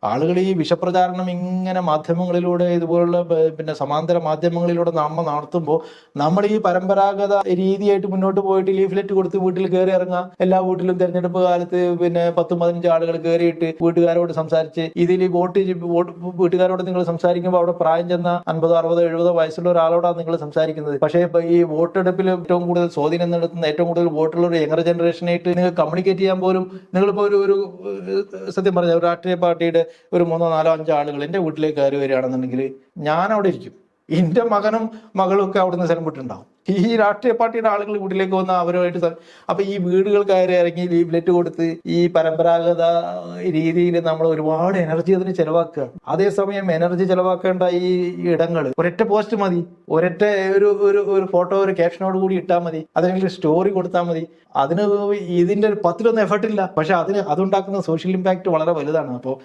ആളുകൾ ഈ വിഷപ്രചാരണം ഇങ്ങനെ മാധ്യമങ്ങളിലൂടെ ഇതുപോലുള്ള പിന്നെ സമാന്തര മാധ്യമങ്ങളിലൂടെ നമ്മൾ നടത്തുമ്പോൾ നമ്മൾ ഈ പരമ്പരാഗത രീതിയായിട്ട് മുന്നോട്ട് പോയിട്ട് ലീഫ്ലെറ്റ് കൊടുത്ത് വീട്ടിൽ കയറി ഇറങ്ങുക, എല്ലാ വീട്ടിലും തെരഞ്ഞെടുപ്പ് കാലത്ത് പിന്നെ 10-15 ആളുകൾ കയറിയിട്ട് വീട്ടുകാരോട് സംസാരിച്ച് ഇതിൽ വീട്ടുകാരോട് നിങ്ങൾ സംസാരിക്കുമ്പോൾ അവിടെ പ്രായം ചെന്ന 50-60-70 വയസ്സുള്ള ഒരാളോടാണ് നിങ്ങൾ സംസാരിക്കുന്നത്. പക്ഷേ ഇപ്പൊ ഈ വോട്ടെടുപ്പിൽ ഏറ്റവും കൂടുതൽ സ്വാധീനം നടത്തുന്ന ഏറ്റവും കൂടുതൽ വോട്ടുള്ള ഒരു യങ്ങർ ജനറേഷനായിട്ട് നിങ്ങൾ കമ്മ്യൂണിക്കേറ്റ് ചെയ്യാൻ പോലും നിങ്ങളിപ്പോ ഒരു സത്യം പറഞ്ഞ ഒരു രാഷ്ട്രീയ പാർട്ടിയുടെ ഒരു 3-4-5 ആളുകൾ എൻ്റെ വീട്ടിലേക്ക് കയറി വരികയാണെന്നുണ്ടെങ്കിൽ ഞാൻ അവിടെ ഇരിക്കും. എൻ്റെ മകനും മകളും ഒക്കെ അവിടുന്ന് സ്ഥലം വിട്ടുണ്ടാവും. ഈ രാഷ്ട്രീയ പാർട്ടിയുടെ ആളുകൾ വീട്ടിലേക്ക് വന്ന അവരുമായിട്ട് അപ്പൊ ഈ വീടുകൾ കയറി ഇറങ്ങി ലീഫ്ലെറ്റ് കൊടുത്ത് ഈ പരമ്പരാഗത രീതിയിൽ നമ്മൾ ഒരുപാട് എനർജി അതിന് ചെലവാക്കുക. അതേസമയം എനർജി ചെലവാക്കേണ്ട ഈ ഇടങ്ങൾ ഒരൊറ്റ പോസ്റ്റ് മതി, ഒരൊറ്റ ഒരു ഫോട്ടോ ഒരു ക്യാപ്ഷനോട് കൂടി ഇട്ടാൽ മതി, അതിനെങ്കിലും സ്റ്റോറി കൊടുത്താൽ മതി. അതിന് ഇതിന്റെ 10-1 എഫർട്ട് ഇല്ല, പക്ഷെ അതുണ്ടാക്കുന്ന സോഷ്യൽ ഇമ്പാക്ട് വളരെ വലുതാണ്. അപ്പോൾ